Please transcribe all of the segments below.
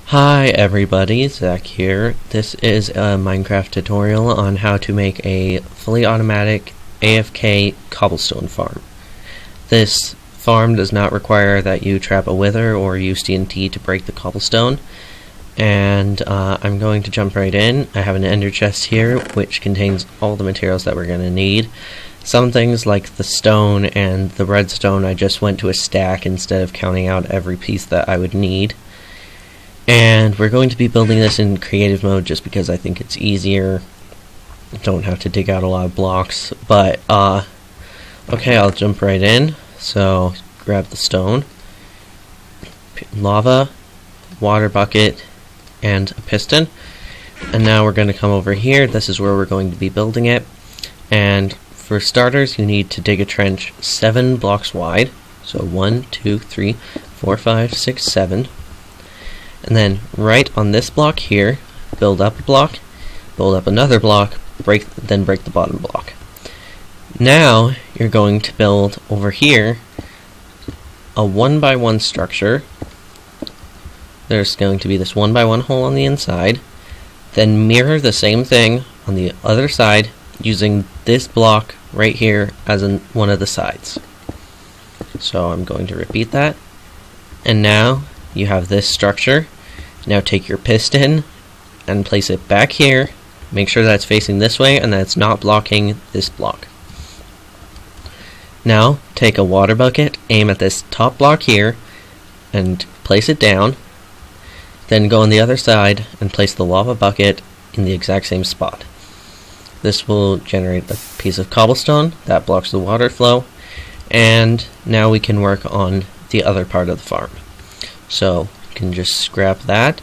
Hi everybody, Zach here. This is a Minecraft tutorial on how to make a fully automatic AFK Cobblestone farm. This farm does not require that you trap a wither or use TNT to break the cobblestone. And I'm going to jump right in. I have an ender chest here which contains all the materials that we're going to need. Some things like the stone and the redstone I just went to a stack instead of counting out every piece that I would need. And we're going to be building this in creative mode just because I think it's easier. Don't have to dig out a lot of blocks. But, okay, I'll jump right in. So, grab the stone, lava, water bucket, and a piston. And now we're going to come over here. This is where we're going to be building it. And for starters, you need to dig a trench 7 blocks wide. So 1, 2, 3, 4, 5, 6, 7. And then right on this block here, build up a block, build up another block, then break the bottom block. Now you're going to build over here a 1x1 structure. There's going to be this 1x1 hole on the inside. Then mirror the same thing on the other side using this block right here as one of the sides. So I'm going to repeat that. And now you have this structure. Now take your piston and place it back here. Make sure that it's facing this way and that it's not blocking this block. Now take a water bucket, aim at this top block here, and place it down. Then go on the other side and place the lava bucket in the exact same spot. This will generate a piece of cobblestone that blocks the water flow. And now we can work on the other part of the farm. So you can just scrap that.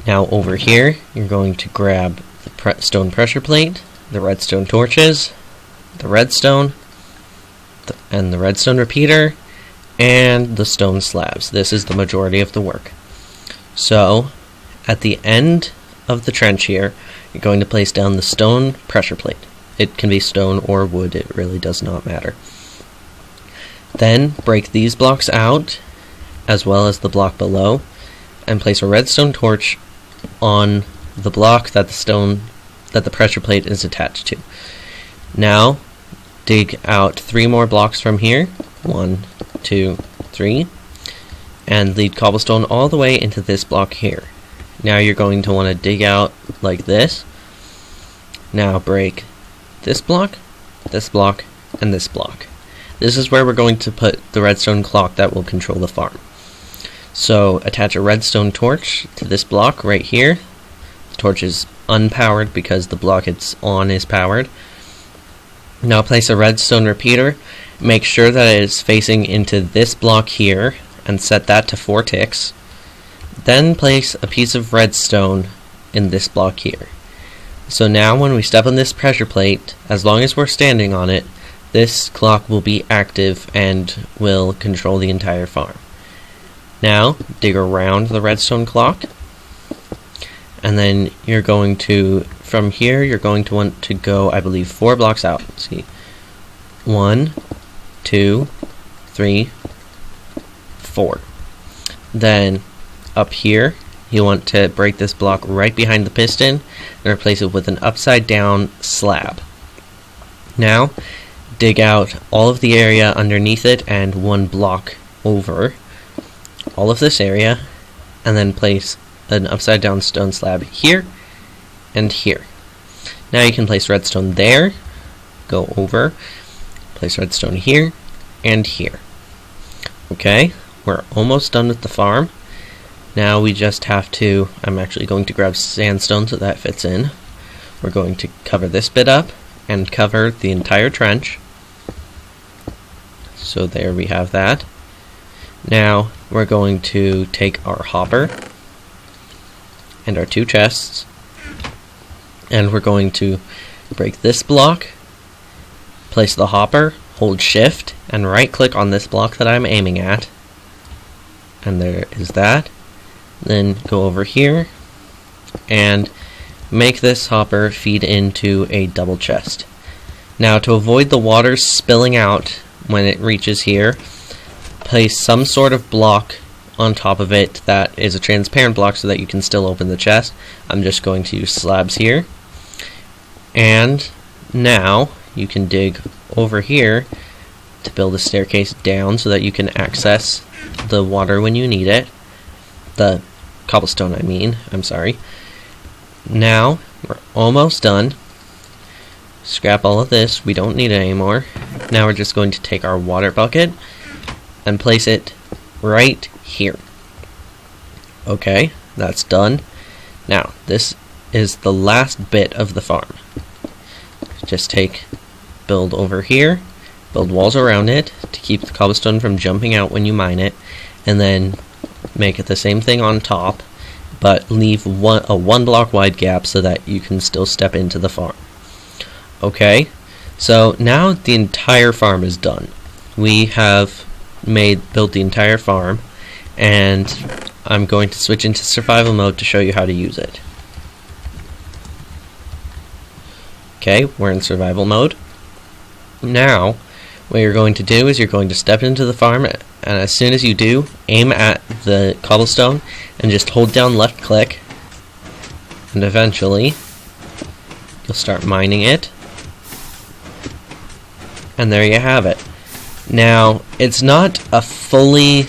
Now over here, you're going to grab the stone pressure plate, the redstone torches, the redstone, and the redstone repeater, and the stone slabs. This is the majority of the work. So at the end of the trench here, you're going to place down the stone pressure plate. It can be stone or wood, it really does not matter. Then break these blocks out, as well as the block below, and place a redstone torch on the block that the pressure plate is attached to. Now dig out 3 more blocks from here, 1, 2, 3, and lead cobblestone all the way into this block here. Now you're going to want to dig out like this. Now break this block, and this block. This is where we're going to put the redstone clock that will control the farm. So attach a redstone torch to this block right here. The torch is unpowered because the block it's on is powered. Now place a redstone repeater. Make sure that it is facing into this block here and set that to 4 ticks. Then place a piece of redstone in this block here. So now when we step on this pressure plate, as long as we're standing on it, this clock will be active and will control the entire farm. Now, dig around the redstone clock, and then you're going to, from here, you're going to want to go, I believe, 4 blocks out. Let's see. 1, 2, 3, 4. Then, up here, you want to break this block right behind the piston and replace it with an upside down slab. Now, dig out all of the area underneath it and 1 block over all of this area, and then place an upside down stone slab here and here. Now you can place redstone there, go over, place redstone here and here. Okay, we're almost done with the farm. Now we just have to, I'm actually going to grab sandstone so that fits in. We're going to cover this bit up and cover the entire trench. So there we have that. Now we're going to take our hopper and our 2 chests, and we're going to break this block, place the hopper, hold shift, and right click on this block that I'm aiming at, and there is that. Then go over here and make this hopper feed into a double chest. Now to avoid the water spilling out when it reaches here, place some sort of block on top of it that is a transparent block so that you can still open the chest. I'm just going to use slabs here. And now you can dig over here to build a staircase down so that you can access the water when you need it. The cobblestone, I'm sorry. Now, we're almost done. Scrap all of this, we don't need it anymore. Now we're just going to take our water bucket and place it right here. Okay, that's done. Now, this is the last bit of the farm. Just build over here, build walls around it to keep the cobblestone from jumping out when you mine it, and then make it the same thing on top, but leave a 1 block wide gap so that you can still step into the farm. Okay, so now the entire farm is done. We have built the entire farm, and I'm going to switch into survival mode to show you how to use it. Okay, we're in survival mode. Now, what you're going to do is you're going to step into the farm, and as soon as you do, aim at the cobblestone and just hold down left click, and eventually you'll start mining it. And there you have it. Now, it's not a fully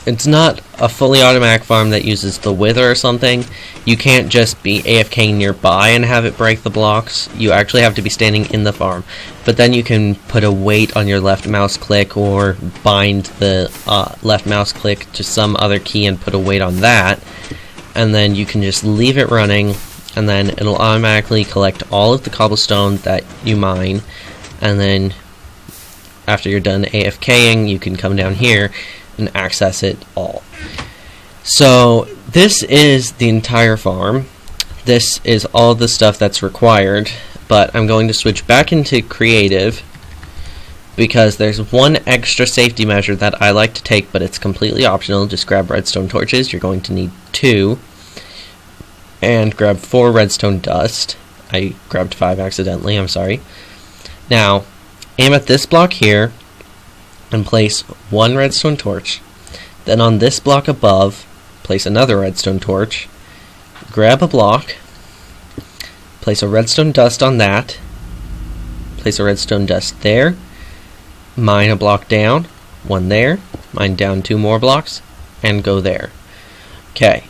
automatic farm that uses the wither or something. You can't just be AFK nearby and have it break the blocks. You actually have to be standing in the farm. But then you can put a weight on your left mouse click or bind the left mouse click to some other key and put a weight on that. And then you can just leave it running, and then it'll automatically collect all of the cobblestone that you mine. And then after you're done AFKing, you can come down here and access it all. So this is the entire farm. This is all the stuff that's required, but I'm going to switch back into creative because there's one extra safety measure that I like to take, but it's completely optional. Just grab redstone torches. You're going to need 2, and grab 4 redstone dust. I grabbed 5 accidentally, I'm sorry. Now, aim at this block here and place 1 redstone torch. Then on this block above, place another redstone torch. Grab a block, place a redstone dust on that, place a redstone dust there, mine a block down, 1 there, mine down 2 more blocks, and go there. Okay,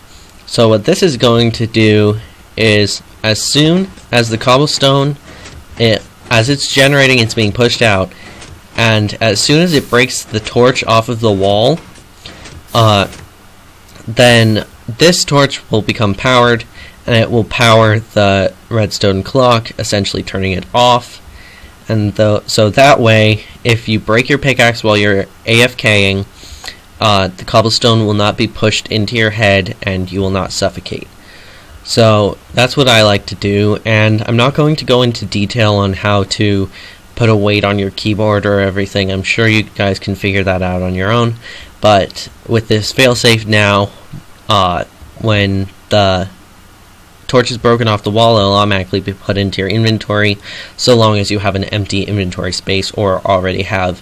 so what this is going to do is, as soon as the cobblestone, as it's generating, it's being pushed out, and as soon as it breaks the torch off of the wall, then this torch will become powered, and it will power the redstone clock, essentially turning it off. And so that way, if you break your pickaxe while you're AFKing, the cobblestone will not be pushed into your head, and you will not suffocate. So that's what I like to do, and I'm not going to go into detail on how to put a weight on your keyboard or everything. I'm sure you guys can figure that out on your own. But with this failsafe now, when the torch is broken off the wall, it'll automatically be put into your inventory, so long as you have an empty inventory space or already have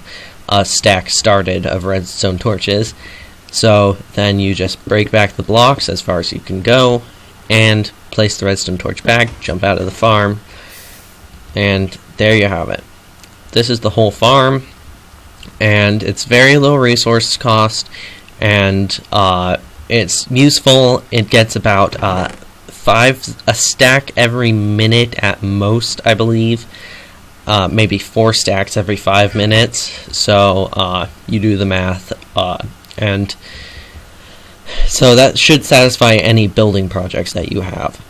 a stack started of redstone torches. So then you just break back the blocks as far as you can go, and place the redstone torch back, jump out of the farm, and there you have it. This is the whole farm, and it's very low resource cost, and it's useful. It gets about a stack every minute at most, I believe. Maybe 4 stacks every 5 minutes, so you do the math, and so that should satisfy any building projects that you have.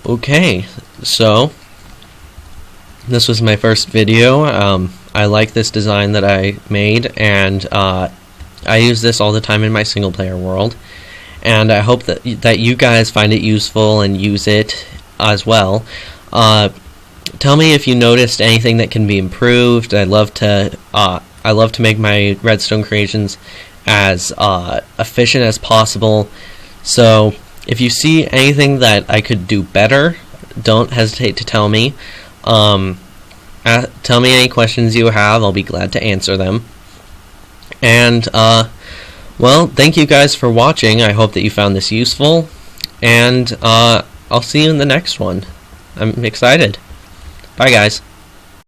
Okay, so this was my first video. I like this design that I made, and I use this all the time in my single player world, and I hope that you guys find it useful and use it as well. Tell me if you noticed anything that can be improved. I love to make my redstone creations as efficient as possible. So if you see anything that I could do better, don't hesitate to tell me. Tell me any questions you have. I'll be glad to answer them. And Well, thank you guys for watching. I hope that you found this useful, and I'll see you in the next one. I'm excited. Bye, guys.